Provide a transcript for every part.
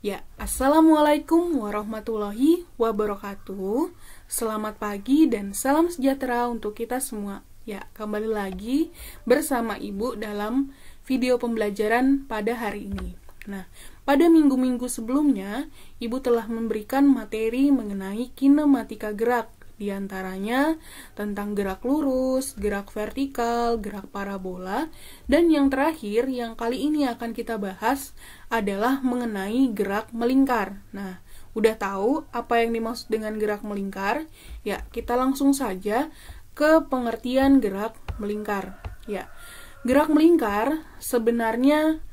Ya, Assalamualaikum warahmatullahi wabarakatuh. Selamat pagi dan salam sejahtera untuk kita semua. Ya, kembali lagi bersama Ibu dalam video pembelajaran pada hari ini. Nah, pada minggu-minggu sebelumnya, Ibu telah memberikan materi mengenai kinematika gerak, di antaranya tentang gerak lurus, gerak vertikal, gerak parabola, dan yang terakhir yang kali ini akan kita bahas adalah mengenai gerak melingkar. Nah, udah tahu apa yang dimaksud dengan gerak melingkar? Ya, kita langsung saja ke pengertian gerak melingkar. Ya, gerak melingkar sebenarnya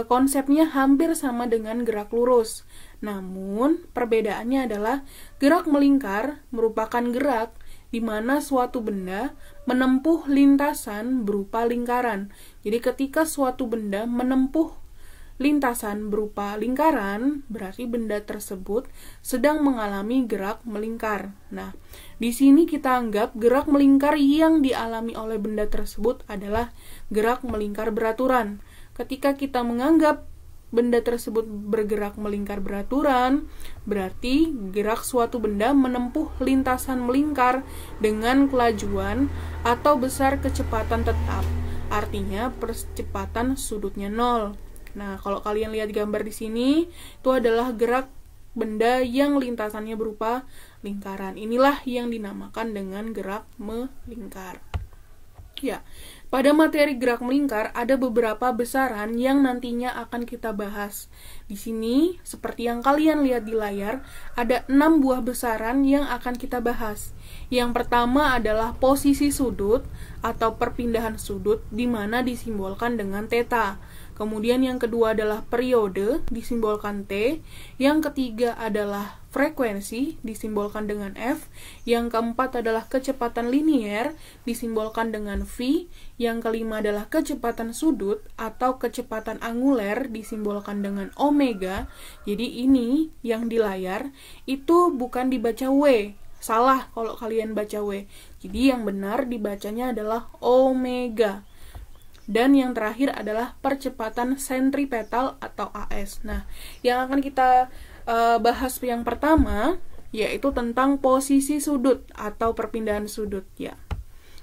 konsepnya hampir sama dengan gerak lurus. Namun, perbedaannya adalah gerak melingkar merupakan gerak di mana suatu benda menempuh lintasan berupa lingkaran. Jadi, ketika suatu benda menempuh lintasan berupa lingkaran, berarti benda tersebut sedang mengalami gerak melingkar. Nah, di sini kita anggap gerak melingkar yang dialami oleh benda tersebut adalah gerak melingkar beraturan. Ketika kita menganggap benda tersebut bergerak melingkar beraturan, berarti gerak suatu benda menempuh lintasan melingkar dengan kelajuan atau besar kecepatan tetap. Artinya percepatan sudutnya 0. Nah, kalau kalian lihat gambar di sini, itu adalah gerak benda yang lintasannya berupa lingkaran. Inilah yang dinamakan dengan gerak melingkar. Ya, pada materi gerak melingkar ada beberapa besaran yang nantinya akan kita bahas. Di sini, seperti yang kalian lihat di layar, ada 6 buah besaran yang akan kita bahas. Yang pertama adalah posisi sudut atau perpindahan sudut, di mana disimbolkan dengan theta. Kemudian yang kedua adalah periode, disimbolkan T. Yang ketiga adalah frekuensi, disimbolkan dengan F. Yang keempat adalah kecepatan linier, disimbolkan dengan V. Yang kelima adalah kecepatan sudut atau kecepatan anguler, disimbolkan dengan omega. Jadi ini yang di layar, itu bukan dibaca W. Salah kalau kalian baca W. Jadi yang benar dibacanya adalah omega. Dan yang terakhir adalah percepatan sentripetal atau AS. Nah, yang akan kita bahas yang pertama yaitu tentang posisi sudut atau perpindahan sudut ya.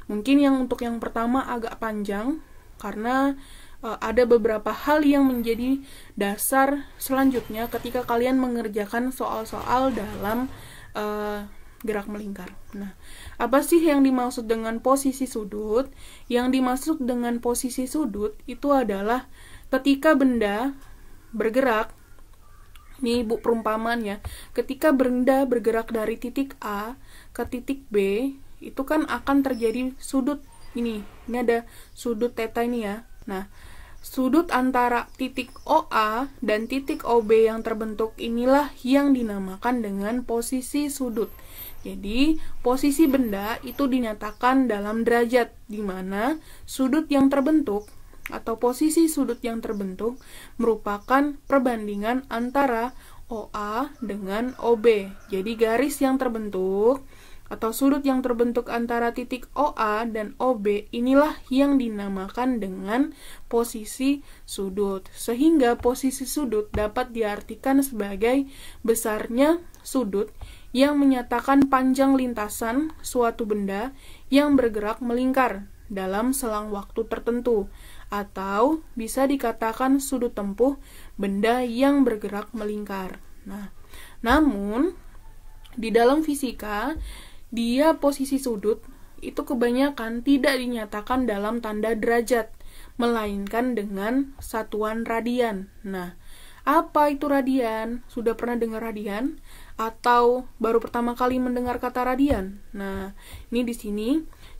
Mungkin untuk yang pertama agak panjang karena ada beberapa hal yang menjadi dasar selanjutnya ketika kalian mengerjakan soal-soal dalam gerak melingkar. Nah, apa sih yang dimaksud dengan posisi sudut? Yang dimaksud dengan posisi sudut itu adalah ketika benda bergerak, ini perumpamaan ya, ketika benda bergerak dari titik A ke titik B, itu kan akan terjadi sudut ini ada sudut theta ini ya. Nah, sudut antara titik OA dan titik OB yang terbentuk inilah yang dinamakan dengan posisi sudut. Jadi, posisi benda itu dinyatakan dalam derajat, di mana sudut yang terbentuk atau posisi sudut yang terbentuk merupakan perbandingan antara OA dengan OB. Jadi, garis yang terbentuk atau sudut yang terbentuk antara titik OA dan OB inilah yang dinamakan dengan posisi sudut. Sehingga posisi sudut dapat diartikan sebagai besarnya sudut yang menyatakan panjang lintasan suatu benda yang bergerak melingkar dalam selang waktu tertentu, atau bisa dikatakan sudut tempuh benda yang bergerak melingkar. Nah, namun di dalam fisika, posisi sudut itu kebanyakan tidak dinyatakan dalam tanda derajat, melainkan dengan satuan radian. Nah, apa itu radian? Sudah pernah dengar radian? Atau baru pertama kali mendengar kata radian? Nah, ini di sini.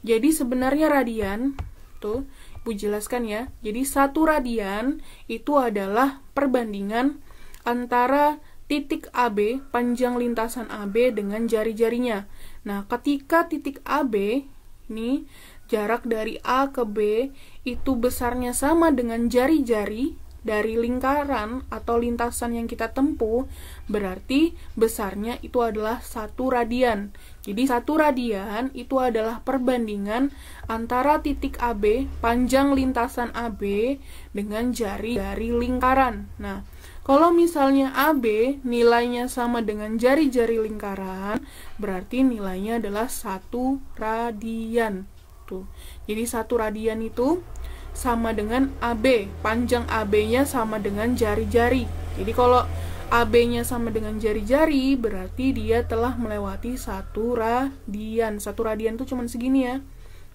Jadi sebenarnya radian, tuh, Ibu jelaskan ya. Jadi 1 radian itu adalah perbandingan antara titik AB, panjang lintasan AB dengan jari-jarinya. Nah, ketika titik AB, ini jarak dari A ke B, itu besarnya sama dengan jari-jari dari lingkaran atau lintasan yang kita tempuh, berarti besarnya itu adalah 1 radian. Jadi satu radian itu adalah perbandingan antara titik AB, panjang lintasan AB, dengan jari lingkaran. Nah, kalau misalnya AB nilainya sama dengan jari-jari lingkaran, berarti nilainya adalah 1 radian. Tuh. Jadi 1 radian itu sama dengan AB, panjang AB-nya sama dengan jari-jari. Jadi kalau AB-nya sama dengan jari-jari, berarti dia telah melewati 1 radian. 1 radian itu cuma segini ya.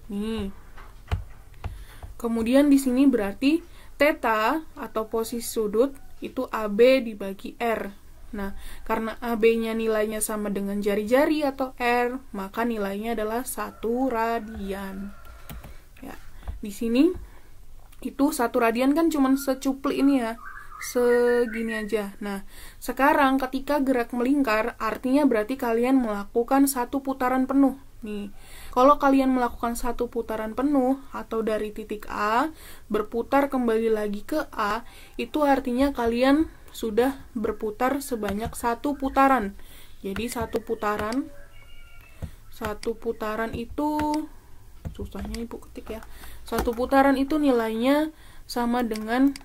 Nih. Kemudian di sini berarti theta atau posisi sudut itu AB dibagi R. Nah, karena AB-nya nilainya sama dengan jari-jari atau R, maka nilainya adalah 1 radian. Ya, di sini itu 1 radian kan cuma secuplik ini ya. Segini aja. Nah, sekarang ketika gerak melingkar, artinya berarti kalian melakukan 1 putaran penuh. Nih, kalau kalian melakukan 1 putaran penuh atau dari titik A berputar kembali lagi ke A, itu artinya kalian sudah berputar sebanyak 1 putaran. Jadi 1 putaran itu susahnya Ibu ketik ya. 1 putaran itu nilainya sama dengan,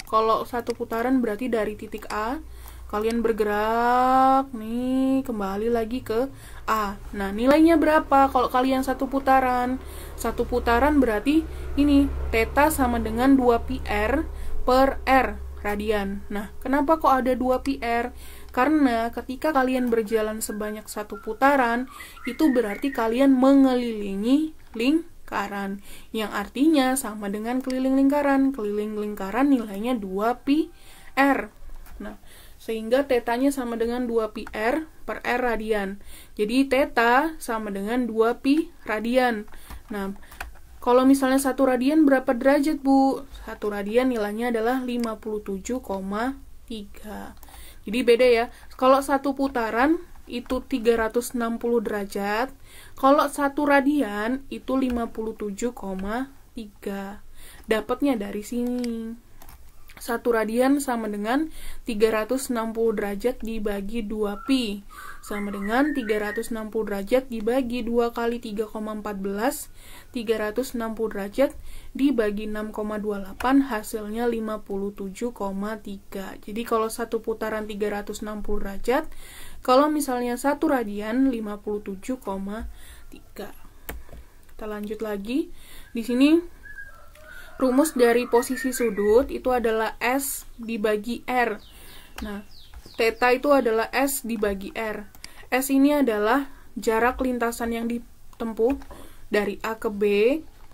kalau 1 putaran berarti dari titik A kalian bergerak nih kembali lagi ke A. Nah, nilainya berapa kalau kalian 1 putaran? 1 putaran berarti ini theta sama dengan 2πr per r radian. Nah, kenapa kok ada 2πr? Karena ketika kalian berjalan sebanyak 1 putaran, itu berarti kalian mengelilingi lingkaran, yang artinya sama dengan keliling lingkaran. Keliling lingkaran nilainya 2πr. Nah, sehingga tetanya sama dengan 2πr per r radian. Jadi theta sama dengan 2π radian. Nah, kalau misalnya 1 radian berapa derajat, Bu? 1 radian nilainya adalah 57,3. Jadi beda ya. Kalau 1 putaran itu 360 derajat. Kalau 1 radian itu 57,3. Dapatnya dari sini. 1 radian sama dengan 360 derajat dibagi 2π. Sama dengan 360 derajat dibagi 2 kali 3,14. 360 derajat dibagi 6,28, hasilnya 57,3. Jadi kalau 1 putaran 360 derajat, kalau misalnya 1 radian 57,3. Kita lanjut lagi. Di sini rumus dari posisi sudut itu adalah S dibagi R. Nah, theta itu adalah S dibagi R. S ini adalah jarak lintasan yang ditempuh dari A ke B.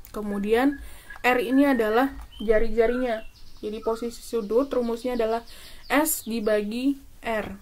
Kemudian R ini adalah jari-jarinya. Jadi posisi sudut rumusnya adalah S dibagi R.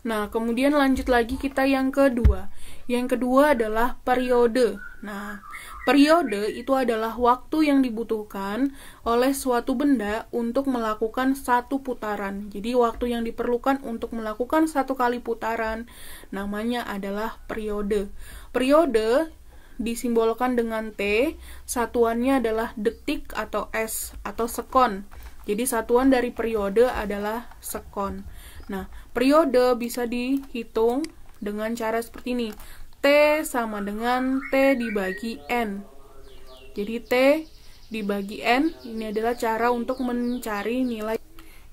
Nah, kemudian lanjut lagi kita yang kedua. Yang kedua adalah periode. Nah, periode itu adalah waktu yang dibutuhkan oleh suatu benda untuk melakukan 1 putaran. Jadi, waktu yang diperlukan untuk melakukan 1 kali putaran namanya adalah periode. Periode disimbolkan dengan T, satuannya adalah detik atau S atau sekon. Jadi, satuan dari periode adalah sekon. Nah, periode bisa dihitung dengan cara seperti ini. T sama dengan T dibagi N. Jadi T dibagi N ini adalah cara untuk mencari nilai.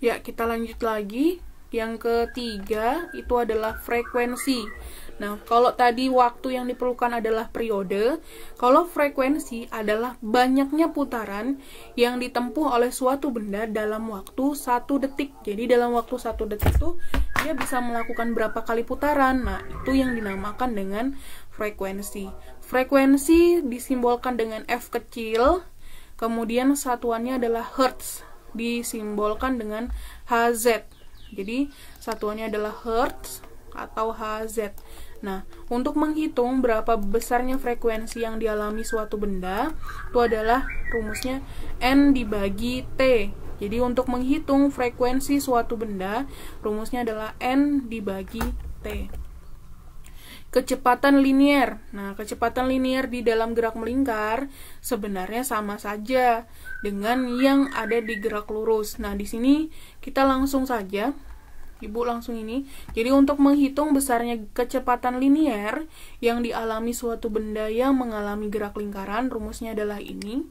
Ya, kita lanjut lagi. Yang ketiga itu adalah frekuensi. Nah, kalau tadi waktu yang diperlukan adalah periode, kalau frekuensi adalah banyaknya putaran yang ditempuh oleh suatu benda dalam waktu 1 detik. Jadi dalam waktu 1 detik itu dia bisa melakukan berapa kali putaran. Nah, itu yang dinamakan dengan frekuensi. Frekuensi disimbolkan dengan F kecil, kemudian satuannya adalah Hertz, disimbolkan dengan Hz. Jadi, satuannya adalah Hertz atau Hz. Nah, untuk menghitung berapa besarnya frekuensi yang dialami suatu benda, itu adalah rumusnya N dibagi T. Jadi, untuk menghitung frekuensi suatu benda, rumusnya adalah N dibagi T. Kecepatan linier. Nah, kecepatan linier di dalam gerak melingkar sebenarnya sama saja dengan yang ada di gerak lurus. Nah, di sini kita langsung saja Ibu langsung ini. Jadi untuk menghitung besarnya kecepatan linier yang dialami suatu benda yang mengalami gerak lingkaran, rumusnya adalah ini.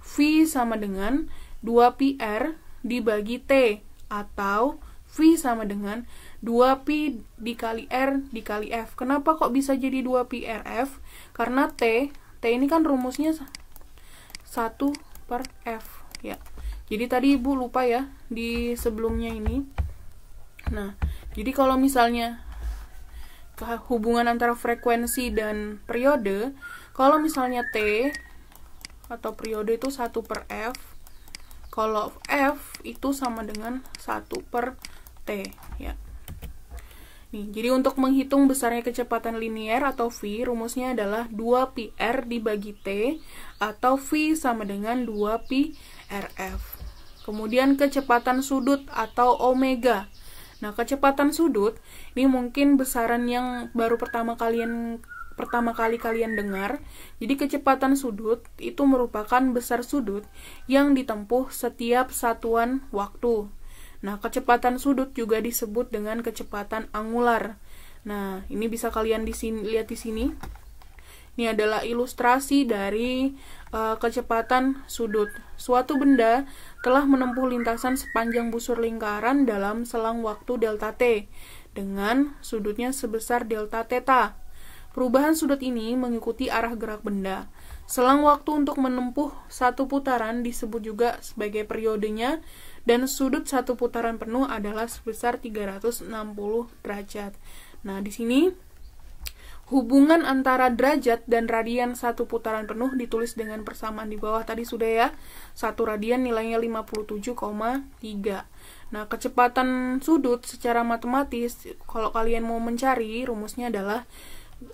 V sama dengan 2πr dibagi T, atau V sama dengan 2pi dikali R dikali F. Kenapa kok bisa jadi 2πrf? Karena T ini kan rumusnya 1/F ya. Jadi tadi Ibu lupa ya di sebelumnya ini. Nah, jadi kalau misalnya hubungan antara frekuensi dan periode, kalau misalnya T atau periode itu 1/F, kalau F itu sama dengan 1/T ya. Nih, jadi untuk menghitung besarnya kecepatan linier atau V, rumusnya adalah 2πr dibagi T, atau V sama dengan 2πrf. Kemudian kecepatan sudut atau omega. Nah, kecepatan sudut ini mungkin besaran yang baru pertama kali kalian dengar. Jadi kecepatan sudut itu merupakan besar sudut yang ditempuh setiap satuan waktu. Nah, kecepatan sudut juga disebut dengan kecepatan angular. Nah, ini bisa kalian lihat di sini. Ini adalah ilustrasi dari kecepatan sudut. Suatu benda telah menempuh lintasan sepanjang busur lingkaran dalam selang waktu delta t dengan sudutnya sebesar delta theta. Perubahan sudut ini mengikuti arah gerak benda. Selang waktu untuk menempuh satu putaran disebut juga sebagai periodenya, dan sudut satu putaran penuh adalah sebesar 360 derajat. Nah, di sini hubungan antara derajat dan radian satu putaran penuh ditulis dengan persamaan di bawah tadi sudah ya. Satu radian nilainya 57,3. Nah, kecepatan sudut secara matematis, kalau kalian mau mencari, rumusnya adalah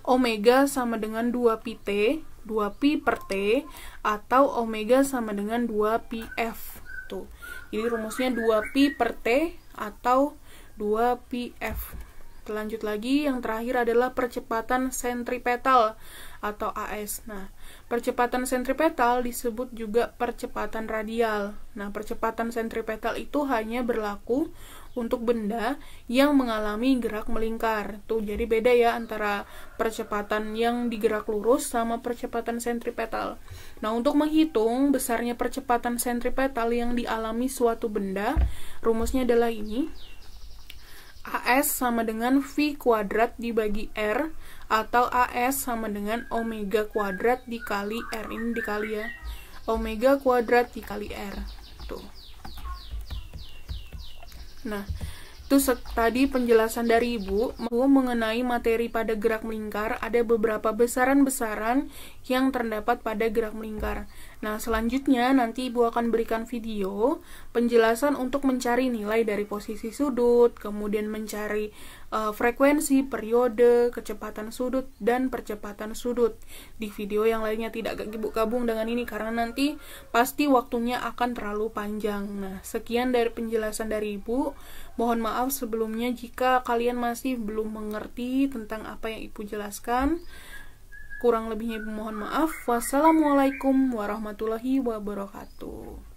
omega sama dengan 2πt, 2pi/t, atau omega sama dengan 2πf. Tuh. Jadi rumusnya 2pi/t atau 2πf. Lanjut lagi, yang terakhir adalah percepatan sentripetal atau AS. Nah, percepatan sentripetal disebut juga percepatan radial. Nah, percepatan sentripetal itu hanya berlaku untuk benda yang mengalami gerak melingkar. Tuh, jadi beda ya antara percepatan yang digerak lurus sama percepatan sentripetal. Nah, untuk menghitung besarnya percepatan sentripetal yang dialami suatu benda, rumusnya adalah ini. AS sama dengan V kuadrat dibagi R, atau AS sama dengan omega kuadrat dikali R. Ini dikali ya. Omega kuadrat dikali R. Tuh. Nah, itu tadi penjelasan dari Ibu mengenai materi pada gerak melingkar. Ada beberapa besaran-besaran yang terdapat pada gerak melingkar. Nah, selanjutnya nanti Ibu akan berikan video penjelasan untuk mencari nilai dari posisi sudut, kemudian mencari frekuensi, periode, kecepatan sudut, dan percepatan sudut. Di video yang lainnya tidak Ibu gabung dengan ini karena nanti pasti waktunya akan terlalu panjang. Nah, sekian dari penjelasan dari Ibu. Mohon maaf sebelumnya jika kalian masih belum mengerti tentang apa yang Ibu jelaskan. Kurang lebihnya Ibu mohon maaf. Wassalamualaikum warahmatullahi wabarakatuh.